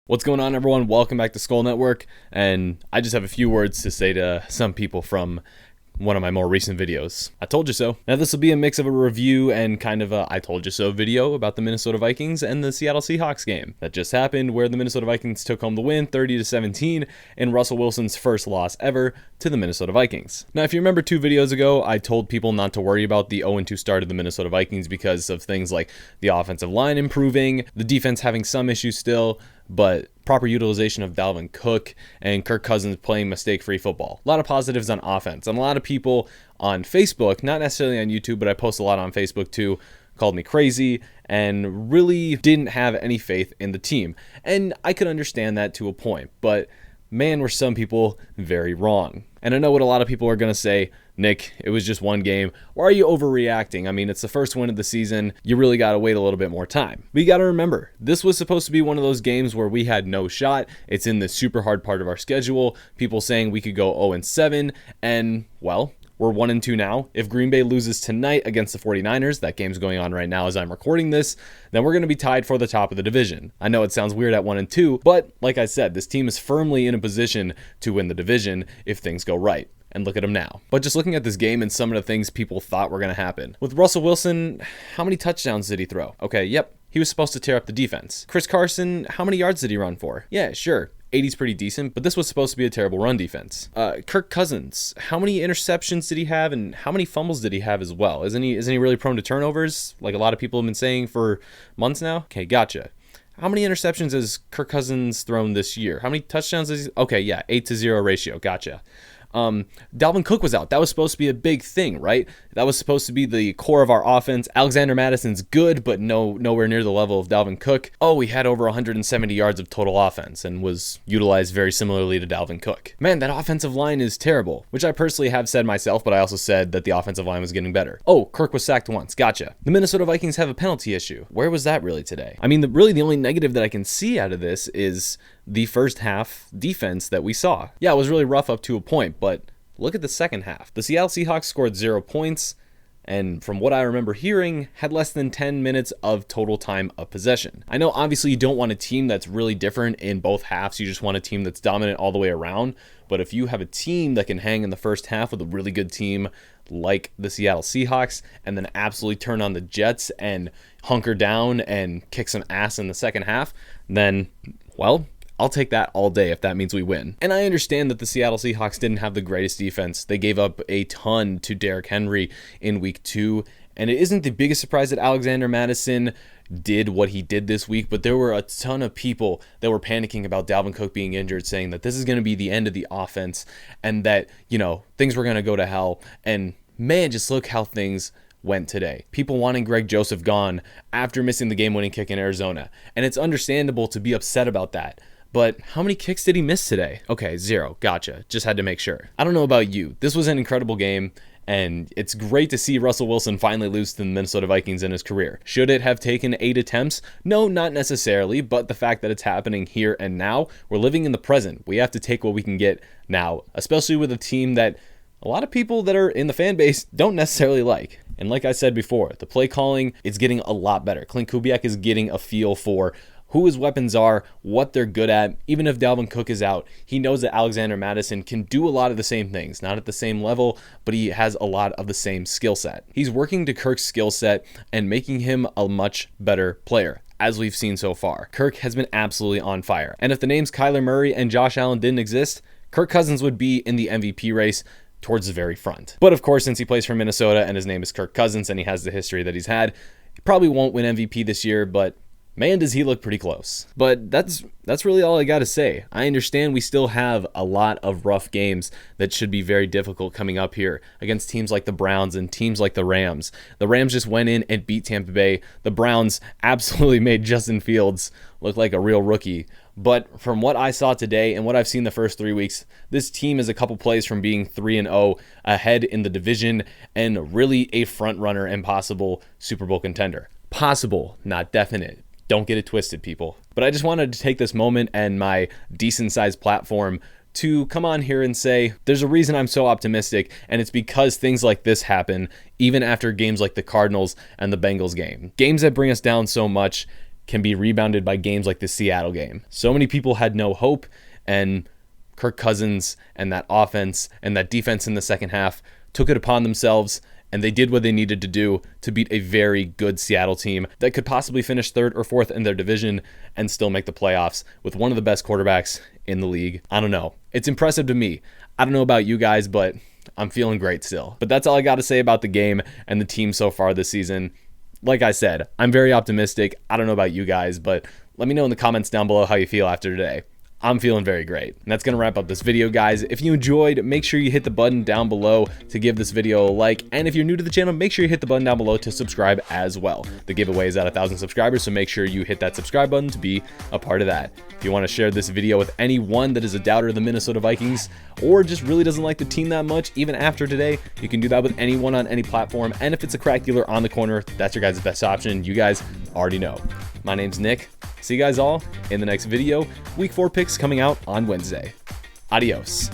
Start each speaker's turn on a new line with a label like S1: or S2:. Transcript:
S1: What's going on, everyone? Welcome back to Skull Network, and I just have a few words to say to some people from one of my more recent videos. I told you so. Now, this will be a mix of a review and kind of a I told you so video about the Minnesota Vikings and the Seattle Seahawks game that just happened, where the Minnesota Vikings took home the win 30-17 in Russell Wilson's first loss ever to the Minnesota Vikings. Now, if you remember 2 videos ago, I told people not to worry about the 0-2 start of the Minnesota Vikings because of things like the offensive line improving, the defense having some issues still, but proper utilization of Dalvin Cook and Kirk Cousins playing mistake-free football. A lot of positives on offense. And a lot of people on Facebook, not necessarily on YouTube, but I post a lot on Facebook too, called me crazy and really didn't have any faith in the team. And I could understand that to a point, but man, were some people very wrong. And I know what a lot of people are going to say, Nick, it was just one game. Why are you overreacting? I mean, it's the first win of the season. You really got to wait a little bit more time. But you got to remember, this was supposed to be one of those games where we had no shot. It's in the super hard part of our schedule. People saying we could go 0-7, and well, we're 1-2 now. If Green Bay loses tonight against the 49ers, that game's going on right now as I'm recording this, then we're going to be tied for the top of the division. I know it sounds weird at 1-2, but like I said, this team is firmly in a position to win the division if things go right. And look at him now. But just looking at this game and some of the things people thought were going to happen. With Russell Wilson, how many touchdowns did he throw? Okay, yep, he was supposed to tear up the defense. Chris Carson, how many yards did he run for? Yeah, sure. 80's pretty decent, but this was supposed to be a terrible run defense. Kirk Cousins, how many interceptions did he have and how many fumbles did he have as well? Isn't he really prone to turnovers, like a lot of people have been saying for months now? Okay, gotcha. How many interceptions has Kirk Cousins thrown this year? How many touchdowns is he? Okay, yeah, 8-0 ratio, gotcha. Dalvin Cook was out. That was supposed to be a big thing, right? That was supposed to be the core of our offense. Alexander Madison's good, but nowhere near the level of Dalvin Cook. Oh, he had over 170 yards of total offense and was utilized very similarly to Dalvin Cook. Man, that offensive line is terrible, which I personally have said myself, but I also said that the offensive line was getting better. Oh, Kirk was sacked once. Gotcha. The Minnesota Vikings have a penalty issue. Where was that really today? I mean, really the only negative that I can see out of this is the first half defense that we saw. Yeah, it was really rough up to a point, but look at the second half. The Seattle Seahawks scored 0 points, and from what I remember hearing, had less than 10 minutes of total time of possession. I know obviously you don't want a team that's really different in both halves. You just want a team that's dominant all the way around. But if you have a team that can hang in the first half with a really good team like the Seattle Seahawks and then absolutely turn on the Jets and hunker down and kick some ass in the second half, then, well, I'll take that all day if that means we win. And I understand that the Seattle Seahawks didn't have the greatest defense. They gave up a ton to Derrick Henry in week 2. And it isn't the biggest surprise that Alexander Madison did what he did this week, but there were a ton of people that were panicking about Dalvin Cook being injured, saying that this is going to be the end of the offense and that, things were going to go to hell. And man, just look how things went today. People wanting Greg Joseph gone after missing the game-winning kick in Arizona. And it's understandable to be upset about that. But how many kicks did he miss today? Okay, 0. Gotcha. Just had to make sure. I don't know about you. This was an incredible game, and it's great to see Russell Wilson finally lose to the Minnesota Vikings in his career. Should it have taken 8 attempts? No, not necessarily, but the fact that it's happening here and now, we're living in the present. We have to take what we can get now, especially with a team that a lot of people that are in the fan base don't necessarily like. And like I said before, the play calling is getting a lot better. Clint Kubiak is getting a feel for who his weapons are, what they're good at. Even if Dalvin Cook is out, he knows that Alexander Madison can do a lot of the same things, not at the same level, but he has a lot of the same skill set. He's working to Kirk's skill set and making him a much better player, as we've seen so far. Kirk has been absolutely on fire. And if the names Kyler Murray and Josh Allen didn't exist, Kirk Cousins would be in the MVP race towards the very front. But of course, since he plays for Minnesota and his name is Kirk Cousins and he has the history that he's had, he probably won't win MVP this year, but man, does he look pretty close. But that's really all I got to say. I understand we still have a lot of rough games that should be very difficult coming up here against teams like the Browns and teams like the Rams. The Rams just went in and beat Tampa Bay. The Browns absolutely made Justin Fields look like a real rookie. But from what I saw today and what I've seen the first 3 weeks, this team is a couple plays from being 3-0 ahead in the division and really a front runner and possible Super Bowl contender. Possible, not definite. Don't get it twisted, people. But I just wanted to take this moment and my decent-sized platform to come on here and say there's a reason I'm so optimistic, and it's because things like this happen even after games like the Cardinals and the Bengals game. Games that bring us down so much can be rebounded by games like the Seattle game. So many people had no hope, and Kirk Cousins and that offense and that defense in the second half took it upon themselves, and they did what they needed to do to beat a very good Seattle team that could possibly finish 3rd or 4th in their division and still make the playoffs with one of the best quarterbacks in the league. I don't know. It's impressive to me. I don't know about you guys, but I'm feeling great still. But that's all I got to say about the game and the team so far this season. Like I said, I'm very optimistic. I don't know about you guys, but let me know in the comments down below how you feel after today. I'm feeling very great. And that's going to wrap up this video, guys. If you enjoyed, make sure you hit the button down below to give this video a like. And if you're new to the channel, make sure you hit the button down below to subscribe as well. The giveaway is at 1,000 subscribers, so make sure you hit that subscribe button to be a part of that. If you want to share this video with anyone that is a doubter of the Minnesota Vikings or just really doesn't like the team that much, even after today, you can do that with anyone on any platform. And if it's a crack dealer on the corner, that's your guys' best option. You guys already know. My name's Nick. See you guys all in the next video. Week 4 picks coming out on Wednesday. Adios.